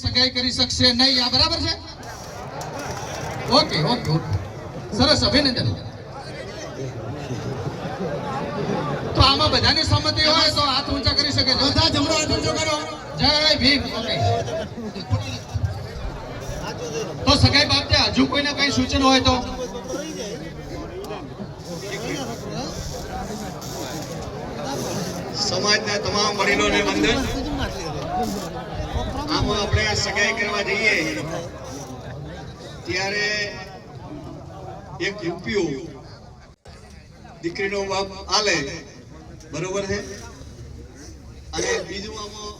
સગાઈ કરી શકશે નહીં, આ બરાબર છે? ઓકે ઓકે ઓકે, સરસ, અભિનંદન. તો આમાં બધાની સંમતિ હોય તો હાથ ઊંચા કરી શકે છે. બધા જમણો હાથ ઊંચો કરો. જય ભીમ. ઓકે, તો સગાઈ બાબતે હજુ કોઈને કઈ સૂચન હોય તો? સમાજના તમામ વડીલોને વંદન. આમાં આપણે સગાઈ કરવા જઈએ ત્યારે એક રૂપિયો દીકરીનો બાપ આલે, બરોબર છે, અને બીજું આમાં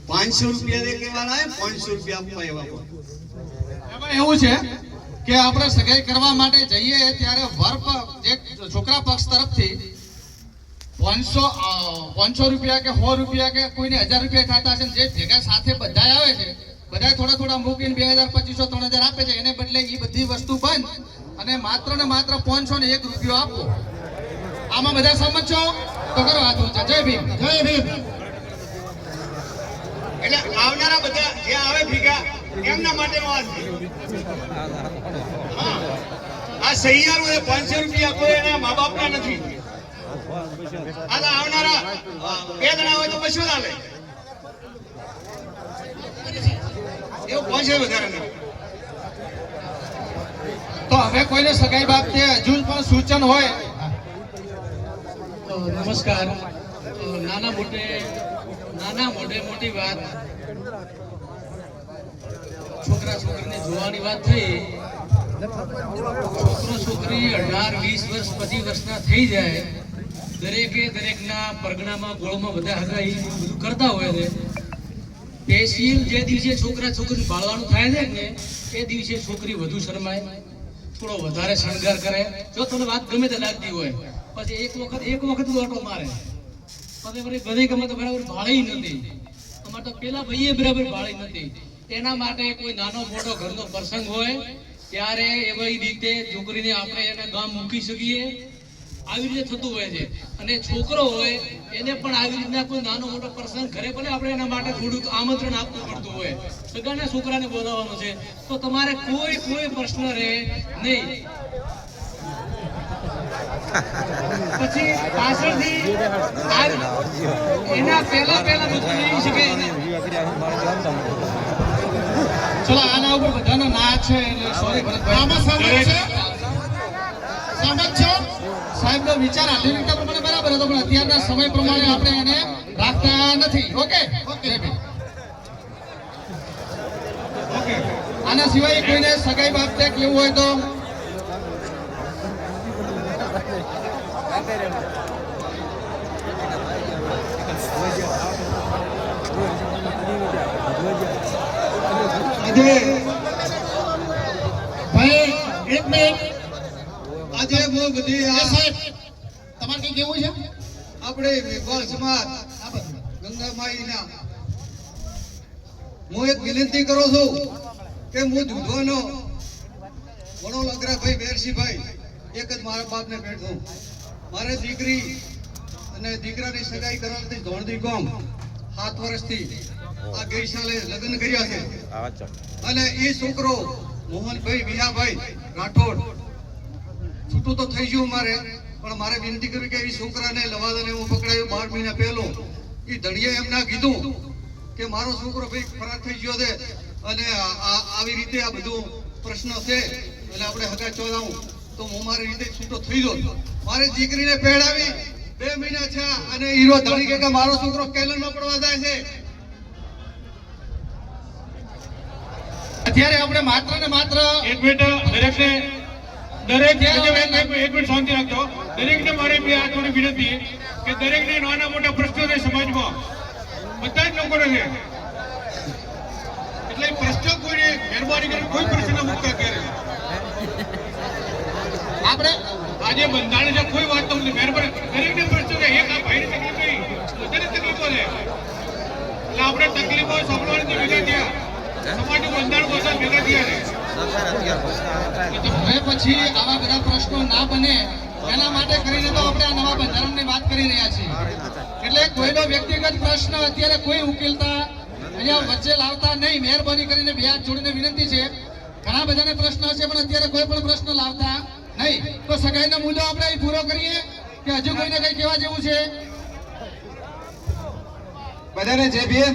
500 રૂપિયા દે કેવાના, 500 રૂપિયા આપવા એવા. એમાં એવું છે કે આપણે સગાઈ કરવા માટે જઈએ ત્યારે જે છોકરા પક્ષ તરફથી 500 રૂપિયા કે 100 રૂપિયા કે કોઈને 1000 રૂપિયા થતા હશે, જે ભેગા સાથે બધા આવે છે, બધા થોડા થોડા મૂકીને 2000, 2500, 3000 આપે છે, એને બદલે એ બધી વસ્તુ બંધ અને માત્ર ને માત્ર 501 રૂપિયો આપો. આમાં બધા સંમત છો તો કરો હાથ ઊંચા. જય ભીમ. જય ભીમ. એટલે આવનારા બધા જે આવે ભેગા એમના માટેનો આ છે. આ સહિયારો 500 રૂપિયા કોઈ એના મા બાપના નથી. આ આવનારા 2 જણા હોય તો કશું ના લે, એવું 500 વધારે નથી. તો હવે કોઈને સગાઈ બાબતે હજુ પણ સૂચન હોય? નમસ્કાર. નાના મોઢે મોટી વાત. છોકરા છોકરીને જોવાની વાત થઈ. છોકરો છોકરી 18, 20 વર્ષ, 25 વર્ષના થઈ જાય, દરેકના પરગણામાં ગોળમાં બધા હગાઈ બધું કરતા હોય છે. પેશિયલ જે દિવસે છોકરા છોકરી બાળવાનું થાય છે ને એ દિવસે છોકરી વધુ શરમાય, થોડો વધારે શણગાર કરે. જો તમને વાત ગમે તે લાગતી હોય, પછી એક વખત ઓટો મારે, પછી બધી ગમે તો બરાબર ભાળી નથી. અમારે તો પેલા ભાઈએ બરાબર ભાળી નથી. એના માટે કોઈ નાનો મોટો ઘરનો પ્રસંગ હોય ત્યારે એવી રીતે છોકરીને આપણે એને ગામ મૂકી શકીએ, આવી રીતે થતું હોય છે. અને છોકરો હોય એને પણ આવી રીતના કોઈ નાનો મોટો પ્રસંગ ઘરે ભલે આપણે એના માટે થોડુંક આમંત્રણ આપવું પડતું હોય, સગાના છોકરાને બોલાવવાનું છે, તો તમારે કોઈ પ્રશ્ન રહે નહીં. પછી પાછળથી એના પહેલા બધું લઈ શકે. ચલો આના ઉપર બધાનો ના છે એટલે સોરી ભરતભાઈ. આમાં સંમત છો? સાહેબનો વિચાર આધુનિકતા પ્રમાણે બરાબર હતો, પણ અત્યારના સમય પ્રમાણે આપણે એને રાખતા નથી. Okay okay. આના સિવાય કોઈને સગાઈ બાબતે કેવું હોય તો? ભાઈ એક મિનિટ, આજે બહુ બધી સાહેબ તમારે કઈ કેવું છે? આપણે વેપાર સમાજ ગંગામાઈના હું એક વિનંતી કરું છું કે હું દૂધવાનો વડો લગરાભાઈ વેરસીભાઈ એક જ મારા બાપને ભેટ છું. મારે દીકરી અને દીકરાની સગાઈ કરવાથી ધોળદી ગામ 7 વર્ષથી આ ગઈ સાલે લગ્ન કર્યા છે. અને એ છોકરો મોહનભાઈ વિહાભાઈ રાઠોડ છૂટું તો થઈ ગયું મારે, પણ મારે વિનંતી કરવી કે એ છોકરાને લવાદાને હું પકડાયો 12 મહિના પહેલો. એ ધણીએ એમ ના કીધું કે મારો છોકરો ભાઈ ફરાર થઈ ગયો છે અને આવી રીતે આ બધું પ્રશ્ન છે એટલે આપણે હગા ચોરાવું, તો હું મારી રીતે છૂટો થઈ ગયો. મારી દીકરીને પહેરાવી 2 મહિના છે અને હીરો ધણી કે મારો છોકરો કેલનમાં પડવા જાય છે. અત્યારે આપણે માત્ર ને માત્ર એક મિનિટ દરેક શાંતિ રાખજો. દરેકને મારી બે હાથ જોડી વિનંતી કે દરેકને નાના મોટા પ્રશ્નો છે સમાજમાં, બધા જ લોકોને છે, એટલે પ્રશ્નો કોઈને મહેરબાની કરીને કોઈ પ્રશ્ન મૂકતા ક્યારે આપણે આજે બંધારણ છે, કોઈ વાત તો નથી. મહેરબાની દરેકને પ્રશ્નો છે. એક આ ભાઈની તકલીફ નહીં, બધાને તકલીફો છે, એટલે આપણે તકલીફો સાંભળવાની ભેગા થયા, સમાજનું બંધારણ બધા ભેગા થયા છે. હવે પછી આવા બધા પ્રશ્નો ના બને એના માટે કરીને તો આપણે આ નવા બંધારણની વાત કરી રહ્યા છીએ. એટલે કોઈનો વ્યક્તિગત પ્રશ્ન અત્યારે કોઈ ઉકેલતા અહીંયા વચ્ચે લાવતા નહીં. મહેરબાની કરીને બે હાથ જોડીને વિનંતી છે. ઘણા બધાને પ્રશ્ન હશે પણ અત્યારે કોઈ પણ પ્રશ્ન લાવતા નહીં. તો સગાઈનો મુદ્દો આપણે અહીં પૂરો કરીએ કે હજુ કોઈને કઈ કહેવા જેવું છે? બધાને જે બી